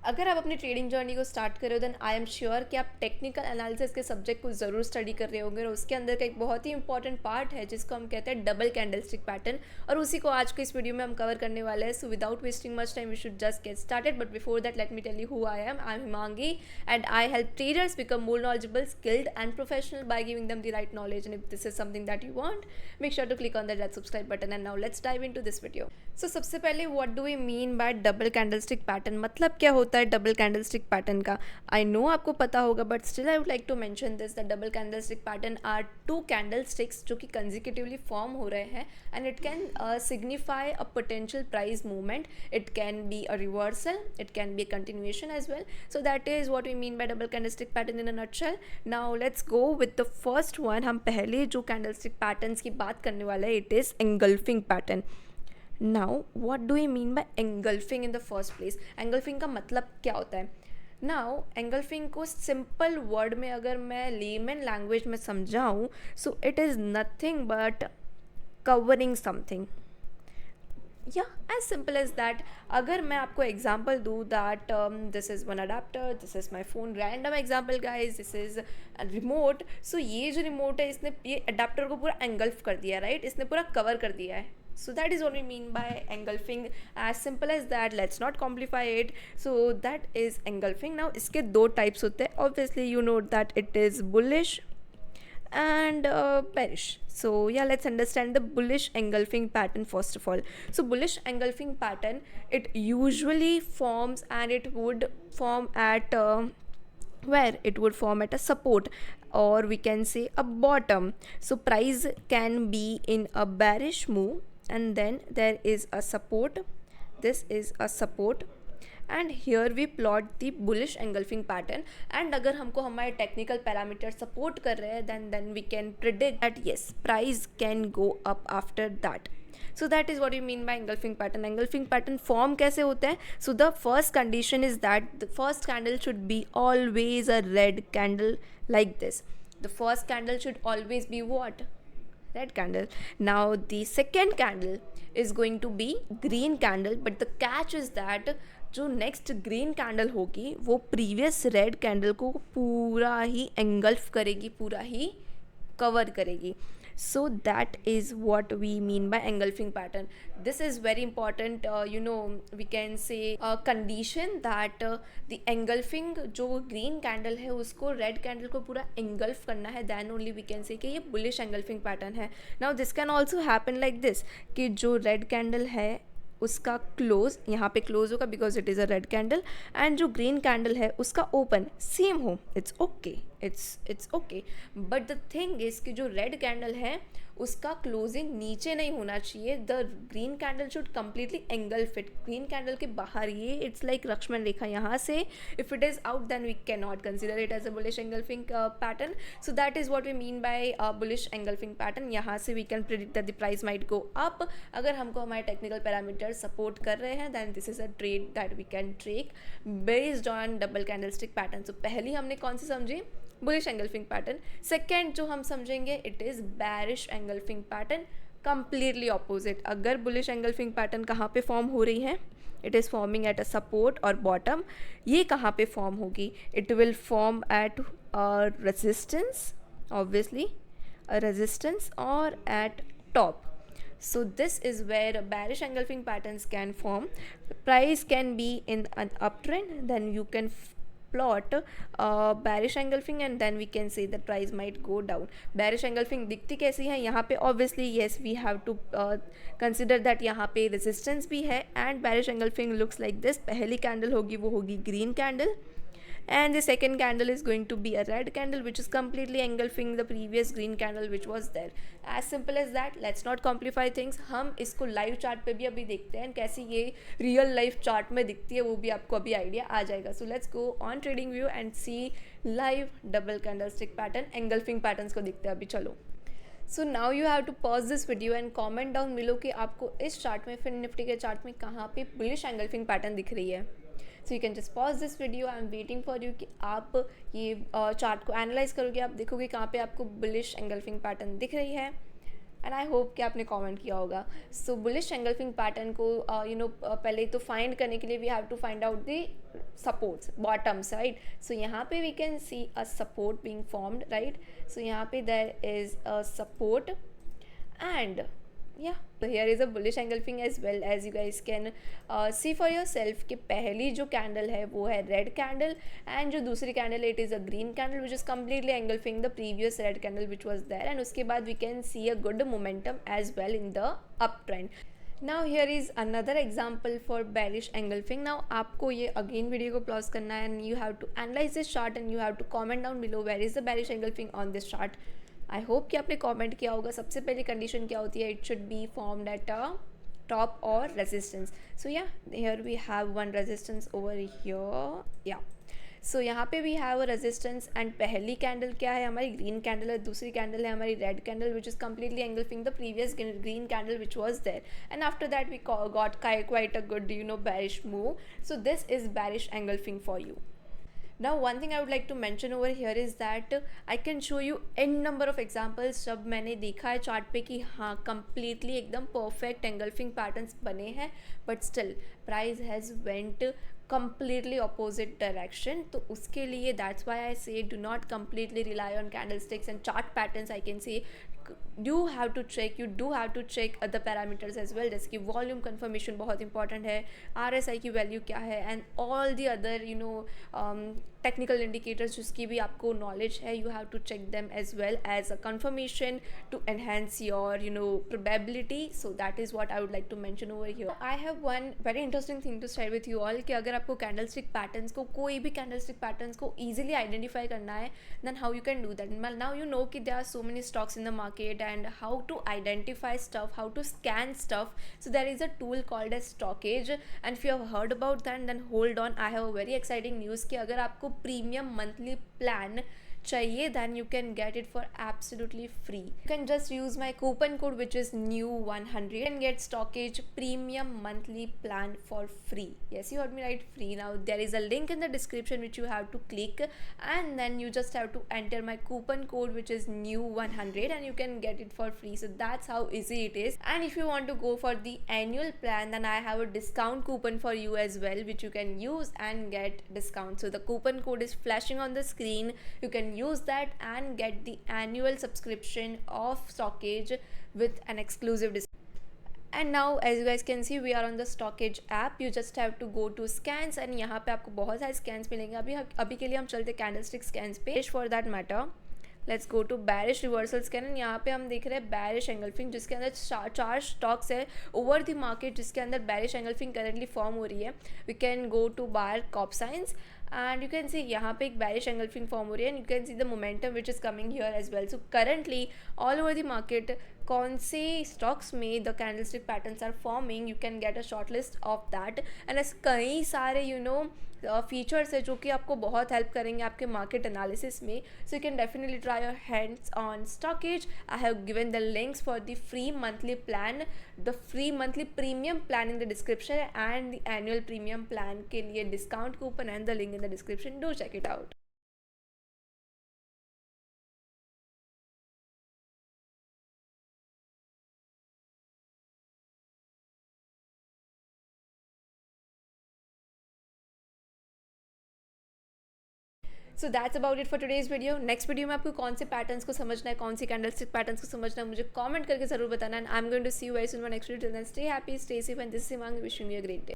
अगर आप अपनी ट्रेडिंग जर्नी को स्टार्ट कर रहे हो देन आई एम श्योर कि आप टेक्निकल एनालिसिस के सब्जेक्ट को ज़रूर स्टडी कर रहे होंगे और उसके अंदर का एक बहुत ही इंपॉर्टेंट पार्ट है जिसको हम कहते हैं डबल कैंडलस्टिक पैटर्न, और उसी को आज के इस वीडियो में हम कवर करने वाले हैं. So without wasting much time we should just get started, but before that let me tell you who I am Himangi and I help traders become more knowledgeable, skilled and professional by giving them the right knowledge. And if this is something that you want, make sure to click on that red subscribe button. And now let's dive into this video. So सबसे पहले what do we mean by double candlestick pattern? मतलब क्या होता है double candlestick pattern का? I know आपको पता होगा, but still I would like to mention this that double candlestick pattern are two candlesticks जो कि कंजिक्यूटिवली फॉर्म हो रहे हैं, and it can signify a potential price movement. It can be a reversal, it can be a continuation as well. So that is what we mean by double candlestick pattern in a nutshell. Now let's go with the first one. हम पहले जो candlestick patterns की बात करने वाले हैं, it is engulfing pattern. Now what do you mean by engulfing in the first place? Engulfing का मतलब क्या होता है? नाउ एंगल्फिंग को सिंपल वर्ड में अगर मैं लेमन लैंग्वेज में समझाऊँ, so it is nothing but covering something. या एज सिंपल एज दैट. अगर मैं आपको एग्जाम्पल दूँ that this is one adapter, this is my phone, random example guys, this is remote. सो ये जो रिमोट है इसने ये अडाप्टर को पूरा एंगल्फ कर दिया, राइट? इसने पूरा कवर कर दिया है. So that is what we mean by engulfing. As simple as that. Let's not complicate it. So that is engulfing. Now इसके दो types होते हैं. Obviously you know that it is bullish and bearish. So yeah, let's understand the bullish engulfing pattern first of all. So bullish engulfing pattern, it usually forms and it would form at where it would form at a support, or we can say a bottom. So price can be in a bearish move and then there is a support. This is a support and here we plot the bullish engulfing pattern. And अगर हमको हमारे technical parameter support कर रहे हैं then we can predict that yes, price can go up after that. So that is what you mean by engulfing pattern. Engulfing pattern form कैसे होता है? So the first condition is that the first candle should be always a red candle like this. The first candle should always be what? Red candle. Now the second candle is going to be green candle, but the catch is that जो next green candle होगी वो previous red candle को पूरा ही engulf करेगी, पूरा ही cover करेगी. So that is what we mean by engulfing pattern. This is very important, we can say a condition that the engulfing जो green candle है उसको red candle को पूरा engulf करना है, then only we can say कि ये bullish engulfing pattern है. Now this can also happen like this कि जो red candle है उसका क्लोज यहाँ पे क्लोज होगा because it is a red candle, and जो ग्रीन कैंडल है उसका ओपन सेम हो. It's okay, it's okay. But the thing is कि जो रेड कैंडल है उसका क्लोजिंग नीचे नहीं होना चाहिए. The green candle should completely engulf it. Green candle के बाहर ये इट्स लाइक लक्ष्मण रेखा यहाँ से. If it is out then we can not consider it as a bullish engulfing pattern. So that is what we mean by bullish engulfing pattern. यहाँ से we can predict that the price might go up. अगर हमको हमारे technical parameter support कर रहे हैं then this is a trade that we can track based on double candlestick pattern. So पहली हमने कौन सी समझी? Bullish engulfing pattern. सेकेंड जो हम समझेंगे it is bearish engulfing pattern. Completely opposite. अगर बुलिश एंगल्फिंग पैटर्न कहाँ पे फॉर्म हो रही है? It is forming at a support और बॉटम. ये कहाँ पे फॉर्म होगी? It will form at resistance, obviously a resistance, or at top. So this is where bearish engulfing patterns can form. Price can be in an uptrend, then you can plot bearish engulfing and then we can say the price might go down. Bearish engulfing दिखती कैसी है? यहाँ पे obviously yes we have to consider that यहाँ पे resistance भी है, and bearish engulfing looks like this. पहली candle होगी वो होगी green candle, and the second candle is going to be a red candle which is completely engulfing the previous green candle which was there. As simple as that. Let's not complicate things. हम इसको live chart पे भी अभी देखते हैं कैसी ये real life chart में दिखती है, वो भी आपको अभी आइडिया आ जाएगा. So let's go on trading view and see live double candlestick pattern. Engulfing patterns को दिखते हैं अभी. चलो. So now you have to pause this video and comment down below कि आपको इस चार्ट में, फिर निफ्टी के चार्ट में कहाँ पे बुलिश एंगल्फिंग पैटर्न दिख रही है. सो you can just pause this video. I am waiting for you कि आप ये चार्ट को एनालाइज करोगे, आप देखोगे कहाँ पे आपको बुलिश एंगल्फिंग पैटर्न दिख रही है, एंड आई होप कि आपने कमेंट किया होगा. सो बुलिश एंगल्फिंग पैटर्न को पहले तो फाइंड करने के लिए we have to find out the supports bottoms, right? So यहाँ पे we can see a support being formed, right? So यहाँ पे there is a support, and yeah, so here is a bullish engulfing as well, as you guys can see for yourself कि पहली जो candle है वो है red candle, and जो दूसरी candle it is a green candle which is completely engulfing the previous red candle which was there, and उसके बाद we can see a good momentum as well in the up trend. Now here is another example for bearish engulfing. Now आपको ये again video को pause करना है, and you have to analyze this chart and you have to comment down below where is the bearish engulfing on this chart. I hope कि आपने comment किया होगा. सबसे पहले कंडीशन क्या होती है, it should be formed at a top और रेजिस्टेंस. सो या here we have one resistance over here, या सो यहाँ पे we have a resistance, and पहली कैंडल क्या है हमारी, ग्रीन कैंडल है, दूसरी कैंडल है हमारी red candle which is completely engulfing the previous green candle which was there, and after that we got quite a good bearish move. So this is bearish engulfing for you. Now one thing I would like to mention over here is that I can show you n number of examples जब मैंने देखा है chart पे कि हाँ completely एकदम perfect engulfing patterns बने हैं, but still price has went completely opposite direction. तो उसके लिए that's why I say do not completely rely on candlesticks and chart patterns. I can say you do have to check other parameters as well, जैसे कि volume confirmation बहुत important है, RSI की value क्या है, and all the other technical indicators जिसकी भी आपको नॉलेज है, you have to check them as well as a confirmation to enhance your probability. So that is what I would like to mention over here. I have one very interesting thing to share with you all कि अगर आपको candlestick patterns को, कोई भी candlestick patterns को easily identify करना है, then how you can do that. Now you know कि there are so many stocks in the market and how to identify stuff, how to scan stuff. So there is a tool called as Stockage, and if you have heard about that, then hold on, I have a very exciting news कि अगर आपको premium monthly plan चाहिए, then you can get it for absolutely free. You can just use my coupon code which is new100 and get Stockage premium monthly plan for free. Yes, you heard me right, free. Now there is a link in the description which you have to click, and then you just have to enter my coupon code which is new100 and you can get it for free. So that's how easy it is. And if you want to go for the annual plan, then I have a discount coupon for you as well which you can use and get discount. So the coupon code is flashing on the screen. You can use that and get the annual subscription of Stockage with an exclusive discount. And now as you guys can see we are on the Stockage app. You just have to go to scans, and यहाँ पे आपको बहुत सारे scans मिलेंगे. अभी के लिए हम चलते candlestick scans पे. For that matter let's go to bearish reversal scan, and यहाँ पे हम देख रहे हैं bearish engulfing जिसके अंदर चार स्टॉक्स है ओवर द मार्केट जिसके अंदर bearish engulfing करेंटली फॉर्म हो रही है. We can go to buyer cop science and you can see यहाँ पे एक bearish engulfing form हो रही है, and you can see the momentum which is coming here as well. So currently all over the market कौन से stocks में the candlestick patterns are forming, you can get a short list of that, and ऐसे कई सारे features है जो कि आपको बहुत हेल्प करेंगे आपके मार्केट एनालिसिस में. So you can definitely try your hands on Stockage. I have given the links for the free monthly plan, the free monthly premium plan in the description, and the annual premium plan के लिए discount coupon and the link in the description. Do check it out. So that's about it for today's video. Next video में आपको कौन से patterns को समझना है, कौन सी कैंडलस्टिक पैटर्न्स को समझना है, मुझे कमेंट करके जरूर बताना. And I am going to see you very soon for next video. Then stay happy, stay safe, and this is Himangi wishing you a great day.